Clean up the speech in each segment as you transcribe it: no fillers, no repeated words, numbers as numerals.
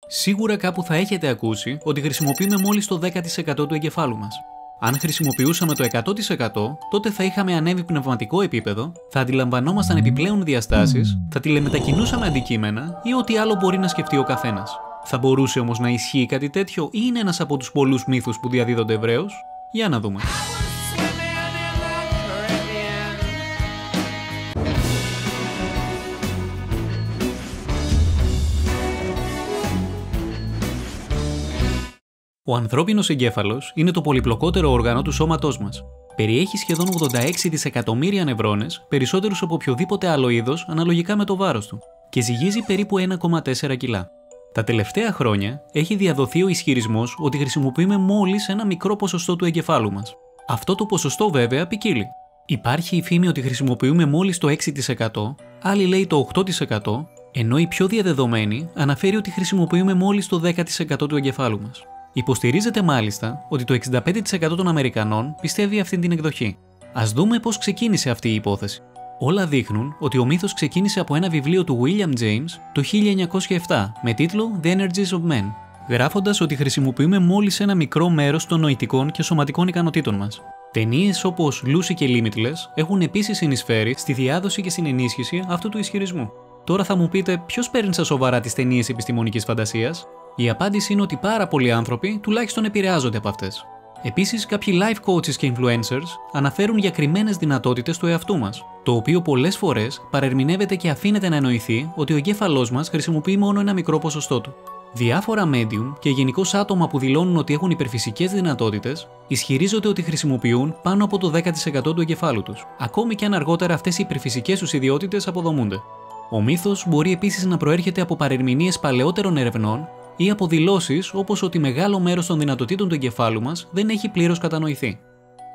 Σίγουρα κάπου θα έχετε ακούσει ότι χρησιμοποιούμε μόλις το 10% του εγκεφάλου μας. Αν χρησιμοποιούσαμε το 100%, τότε θα είχαμε ανέβει πνευματικό επίπεδο, θα αντιλαμβανόμασταν επιπλέον διαστάσεις, θα τηλεμετακινούσαμε αντικείμενα ή ό,τι άλλο μπορεί να σκεφτεί ο καθένας. Θα μπορούσε όμως να ισχύει κάτι τέτοιο ή είναι ένας από τους πολλούς μύθους που διαδίδονται ευρέως? Για να δούμε. Ο ανθρώπινος εγκέφαλος είναι το πολυπλοκότερο όργανο του σώματός μας. Περιέχει σχεδόν 86 δισεκατομμύρια νευρώνες, περισσότερους από οποιοδήποτε άλλο είδος αναλογικά με το βάρος του, και ζυγίζει περίπου 1,4 κιλά. Τα τελευταία χρόνια έχει διαδοθεί ο ισχυρισμός ότι χρησιμοποιούμε μόλις ένα μικρό ποσοστό του εγκεφάλου μας. Αυτό το ποσοστό βέβαια ποικίλει. Υπάρχει η φήμη ότι χρησιμοποιούμε μόλις το 6%, άλλοι λέει το 8%, ενώ η πιο διαδεδομένη αναφέρει ότι χρησιμοποιούμε μόλις το 10% του εγκεφάλου μας. Υποστηρίζεται μάλιστα ότι το 65% των Αμερικανών πιστεύει αυτή την εκδοχή. Ας δούμε πώς ξεκίνησε αυτή η υπόθεση. Όλα δείχνουν ότι ο μύθος ξεκίνησε από ένα βιβλίο του William James το 1907 με τίτλο The Energies of Men, γράφοντας ότι χρησιμοποιούμε μόλις ένα μικρό μέρος των νοητικών και σωματικών ικανοτήτων μας. Ταινίες όπως Lucy και Limitless έχουν επίσης συνεισφέρει στη διάδοση και στην ενίσχυση αυτού του ισχυρισμού. Τώρα θα μου πείτε, ποιος παίρνει στα σοβαρά τις ταινίες επιστημονικής φαντασίας? Η απάντηση είναι ότι πάρα πολλοί άνθρωποι τουλάχιστον επηρεάζονται από αυτές. Επίσης, κάποιοι life coaches και influencers αναφέρουν για κρυμμένες δυνατότητες του εαυτού μας, το οποίο πολλές φορές παρερμηνεύεται και αφήνεται να εννοηθεί ότι ο εγκέφαλός μας χρησιμοποιεί μόνο ένα μικρό ποσοστό του. Διάφορα medium και γενικώς άτομα που δηλώνουν ότι έχουν υπερφυσικές δυνατότητες ισχυρίζονται ότι χρησιμοποιούν πάνω από το 10% του εγκεφάλου τους, ακόμη και αν αργότερα αυτές οι υπερφυσικές τους ιδιότητες αποδομούνται. Ο μύθος μπορεί επίσης να προέρχεται από παρερμηνίες παλαιότερων ερευνών ή από δηλώσεις όπως ότι μεγάλο μέρος των δυνατοτήτων του εγκεφάλου μας δεν έχει πλήρως κατανοηθεί.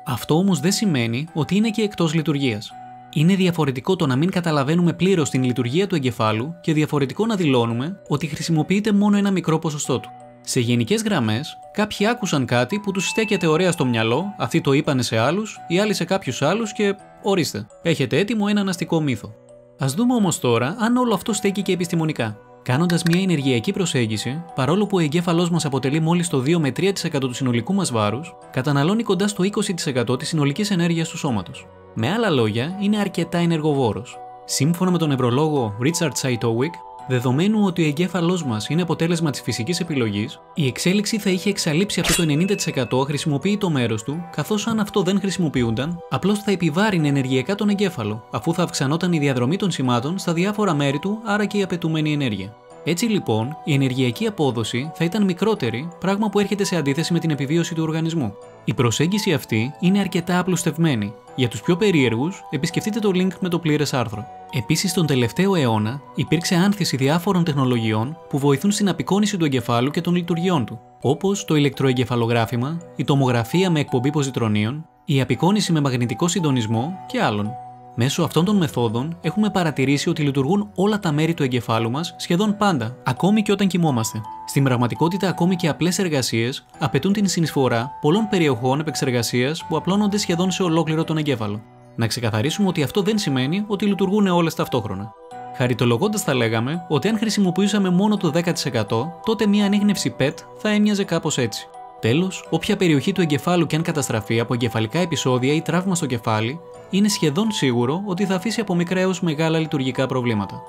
Αυτό όμως δεν σημαίνει ότι είναι και εκτός λειτουργίας. Είναι διαφορετικό το να μην καταλαβαίνουμε πλήρως την λειτουργία του εγκεφάλου και διαφορετικό να δηλώνουμε ότι χρησιμοποιείται μόνο ένα μικρό ποσοστό του. Σε γενικές γραμμές, κάποιοι άκουσαν κάτι που τους στέκεται ωραία στο μυαλό, αυτοί το είπανε σε άλλους, οι άλλοι σε κάποιους άλλους και ορίστε, έχετε έτοιμο έναν αστικό μύθο. Ας δούμε όμως τώρα αν όλο αυτό στέκει και επιστημονικά. Κάνοντας μια ενεργειακή προσέγγιση, παρόλο που ο εγκέφαλός μας αποτελεί μόλις το 2 με 3% του συνολικού μας βάρους, καταναλώνει κοντά στο 20% της συνολικής ενέργειας του σώματος. Με άλλα λόγια, είναι αρκετά ενεργοβόρος. Σύμφωνα με τον νευρολόγο Richard Cytowic, δεδομένου ότι ο εγκέφαλός μας είναι αποτέλεσμα της φυσικής επιλογής, η εξέλιξη θα είχε εξαλείψει αυτό το 90% αχρησιμοποιητό μέρος του, καθώς αν αυτό δεν χρησιμοποιούνταν, απλώς θα επιβάρυνε ενεργειακά τον εγκέφαλο, αφού θα αυξανόταν η διαδρομή των σημάτων στα διάφορα μέρη του, άρα και η απαιτούμενη ενέργεια. Έτσι λοιπόν, η ενεργειακή απόδοση θα ήταν μικρότερη, πράγμα που έρχεται σε αντίθεση με την επιβίωση του οργανισμού. Η προσέγγιση αυτή είναι αρκετά απλουστευμένη. Για τους πιο περίεργους, επισκεφτείτε το link με το πλήρες άρθρο. Επίσης, τον τελευταίο αιώνα υπήρξε άνθηση διάφορων τεχνολογιών που βοηθούν στην απεικόνιση του εγκεφάλου και των λειτουργιών του, όπως το ηλεκτροεγκεφαλογράφημα, η τομογραφία με εκπομπή ποζιτρονίων, η απεικόνιση με μαγνητικό συντονισμό και άλλων. Μέσω αυτών των μεθόδων έχουμε παρατηρήσει ότι λειτουργούν όλα τα μέρη του εγκεφάλου μας σχεδόν πάντα, ακόμη και όταν κοιμόμαστε. Στην πραγματικότητα, ακόμη και απλές εργασίες απαιτούν την συνεισφορά πολλών περιοχών επεξεργασίας που απλώνονται σχεδόν σε ολόκληρο τον εγκέφαλο. Να ξεκαθαρίσουμε ότι αυτό δεν σημαίνει ότι λειτουργούν όλες ταυτόχρονα. Χαριτολογώντας θα λέγαμε ότι αν χρησιμοποιούσαμε μόνο το 10%, τότε μια ανίχνευση PET θα έμοιαζε κάπως έτσι. Τέλος, όποια περιοχή του εγκεφάλου και αν καταστραφεί από εγκεφαλικά επεισόδια ή τραύμα στο κεφάλι, είναι σχεδόν σίγουρο ότι θα αφήσει από μικρά έως μεγάλα λειτουργικά προβλήματα.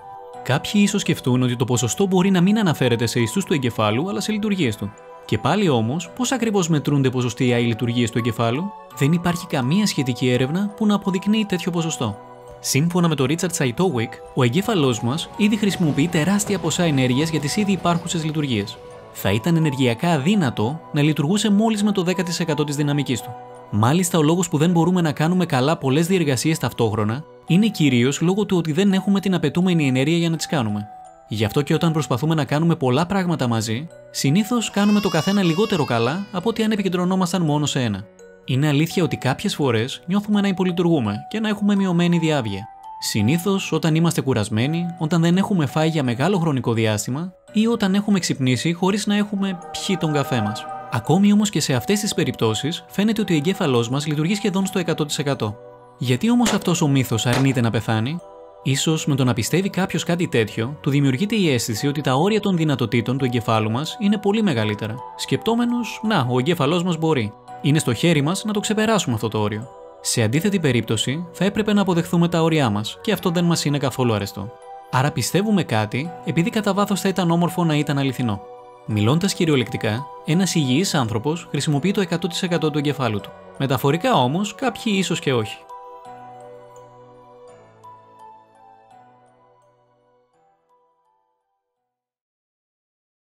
Κάποιοι ίσως σκεφτούν ότι το ποσοστό μπορεί να μην αναφέρεται σε ιστούς του εγκεφάλου, αλλά σε λειτουργίες του. Και πάλι όμως, πώς ακριβώς μετρούνται ποσοστία οι λειτουργίες του εγκεφάλου? Δεν υπάρχει καμία σχετική έρευνα που να αποδεικνύει τέτοιο ποσοστό. Σύμφωνα με τον Richard Cytowic, ο εγκέφαλός μας ήδη χρησιμοποιεί τεράστια ποσά ενέργειας για τις ήδη υπάρχουσες λειτουργίες. Θα ήταν ενεργειακά αδύνατο να λειτουργούσε μόλις με το 10% της δυναμικής του. Μάλιστα, ο λόγος που δεν μπορούμε να κάνουμε καλά πολλές διεργασίες ταυτόχρονα είναι κυρίως λόγω του ότι δεν έχουμε την απαιτούμενη ενέργεια για να τις κάνουμε. Γι' αυτό και όταν προσπαθούμε να κάνουμε πολλά πράγματα μαζί, συνήθως κάνουμε το καθένα λιγότερο καλά από ότι αν επικεντρωνόμασταν μόνο σε ένα. Είναι αλήθεια ότι κάποιες φορές νιώθουμε να υπολειτουργούμε και να έχουμε μειωμένη διάβγεια. Συνήθως όταν είμαστε κουρασμένοι, όταν δεν έχουμε φάει για μεγάλο χρονικό διάστημα ή όταν έχουμε ξυπνήσει χωρίς να έχουμε πιει τον καφέ μας. Ακόμη όμως και σε αυτές τις περιπτώσεις φαίνεται ότι ο εγκέφαλός μας λειτουργεί σχεδόν στο 100%. Γιατί όμως αυτός ο μύθος αρνείται να πεθάνει? Ίσως με το να πιστεύει κάποιος κάτι τέτοιο, του δημιουργείται η αίσθηση ότι τα όρια των δυνατοτήτων του εγκεφάλου μας είναι πολύ μεγαλύτερα. Σκεπτόμενος, να, ο εγκέφαλός μας μπορεί. Είναι στο χέρι μας να το ξεπεράσουμε αυτό το όριο. Σε αντίθετη περίπτωση, θα έπρεπε να αποδεχθούμε τα όρια μας και αυτό δεν μας είναι καθόλου αρεστό. Άρα πιστεύουμε κάτι επειδή κατά βάθος θα ήταν όμορφο να ήταν αληθινό. Μιλώντας κυριολεκτικά, ένας υγιής άνθρωπος χρησιμοποιεί το 100% του εγκεφάλου του. Μεταφορικά όμως, κάποιοι ίσως και όχι.